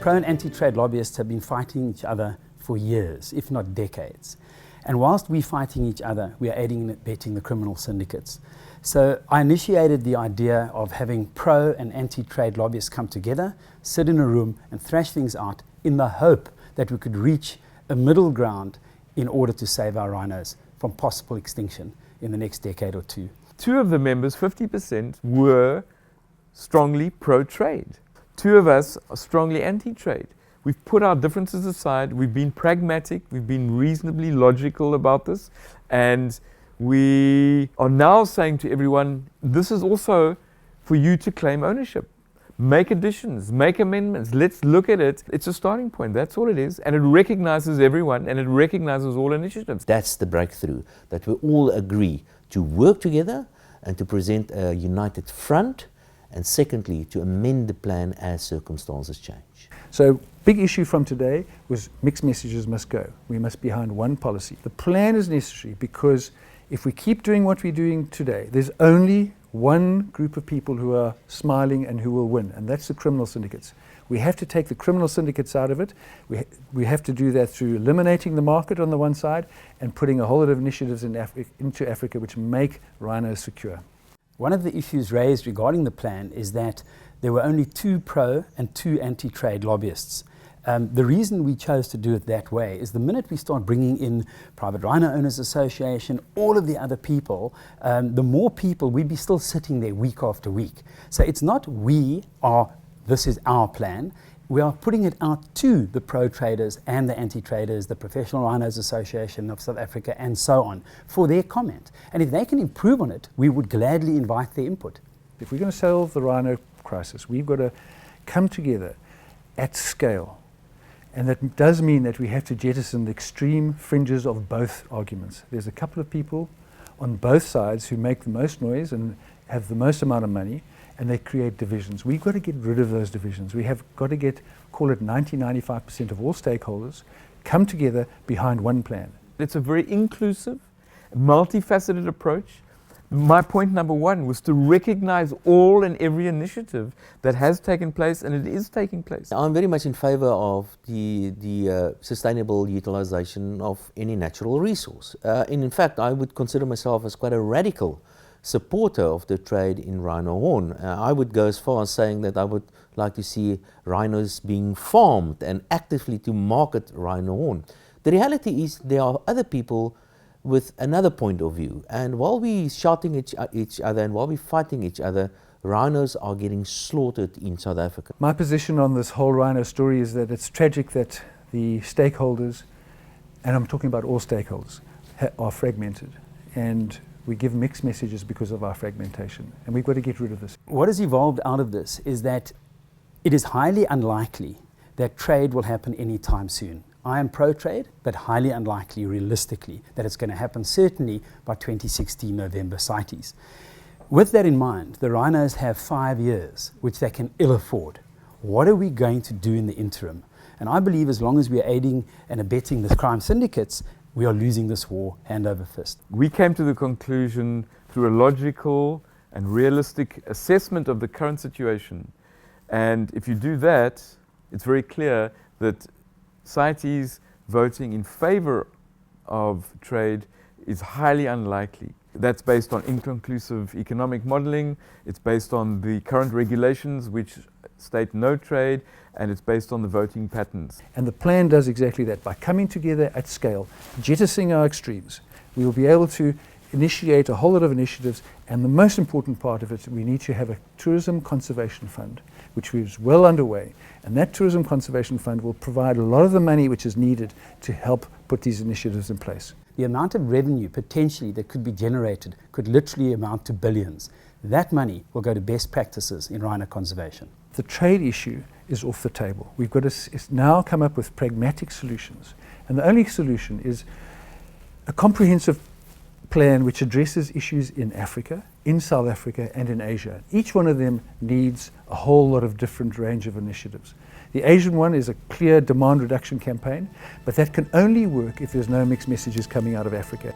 Pro and anti-trade lobbyists have been fighting each other for years, if not decades. And whilst we're fighting each other, we are aiding and abetting the criminal syndicates. So I initiated the idea of having pro and anti-trade lobbyists come together, sit in a room and thrash things out in the hope that we could reach a middle ground in order to save our rhinos from possible extinction in the next decade or two. Two of the members, 50%, were strongly pro-trade. Two of us are strongly anti-trade. We've put our differences aside, we've been pragmatic, we've been reasonably logical about this, and we are now saying to everyone, this is also for you to claim ownership. Make additions, make amendments, let's look at it. It's a starting point, that's all it is, and it recognizes everyone and it recognizes all initiatives. That's the breakthrough, that we all agree to work together and to present a united front, and secondly, to amend the plan as circumstances change. So, big issue from today was mixed messages must go. We must be behind one policy. The plan is necessary because if we keep doing what we're doing today, there's only one group of people who are smiling and who will win, and that's the criminal syndicates. We have to take the criminal syndicates out of it. We have to do that through eliminating the market on the one side and putting a whole lot of initiatives into Africa which make rhinos secure. One of the issues raised regarding the plan is that there were only 2 pro and 2 anti-trade lobbyists. The reason we chose to do it that way is the minute we start bringing in Private Rhino Owners Association, all of the other people, the more people, we'd be still sitting there week after week. So it's not this is our plan. We are putting it out to the pro-traders and the anti-traders, the Professional Rhinos Association of South Africa and so on, for their comment. And if they can improve on it, we would gladly invite their input. If we're going to solve the rhino crisis, we've got to come together at scale. And that does mean that we have to jettison the extreme fringes of both arguments. There's a couple of people on both sides who make the most noise and have the most amount of money, and they create divisions. We've got to get rid of those divisions. We have got to call it 90-95% of all stakeholders, come together behind one plan. It's a very inclusive, multifaceted approach. My point number one was to recognize all and every initiative that has taken place, and it is taking place. I'm very much in favor of the sustainable utilization of any natural resource. And in fact, I would consider myself as quite a radical supporter of the trade in rhino horn. I would go as far as saying that I would like to see rhinos being farmed and actively to market rhino horn. The reality is there are other people with another point of view, and while we're shouting at each other and while we're fighting each other, rhinos are getting slaughtered in South Africa. My position on this whole rhino story is that it's tragic that the stakeholders, and I'm talking about all stakeholders, are fragmented, and we give mixed messages because of our fragmentation, and we've got to get rid of this. What has evolved out of this is that it is highly unlikely that trade will happen anytime soon. I am pro-trade, but highly unlikely, realistically, that it's going to happen certainly by 2016 November CITES. With that in mind, the rhinos have 5 years, which they can ill afford. What are we going to do in the interim? And I believe as long as we are aiding and abetting the crime syndicates, we are losing this war hand over fist. We came to the conclusion through a logical and realistic assessment of the current situation. And if you do that, it's very clear that CITES voting in favor of trade is highly unlikely. That's based on inconclusive economic modeling, it's based on the current regulations which state no trade, and it's based on the voting patterns. And the plan does exactly that. By coming together at scale, jettisoning our extremes, we will be able to initiate a whole lot of initiatives, and the most important part of it, we need to have a tourism conservation fund, which is well underway, and that tourism conservation fund will provide a lot of the money which is needed to help put these initiatives in place. The amount of revenue potentially that could be generated could literally amount to billions. That money will go to best practices in rhino conservation. The trade issue is off the table. We've got to now come up with pragmatic solutions, and the only solution is a comprehensive plan which addresses issues in Africa, in South Africa and in Asia. Each one of them needs a whole lot of different range of initiatives. The Asian one is a clear demand reduction campaign, but that can only work if there's no mixed messages coming out of Africa.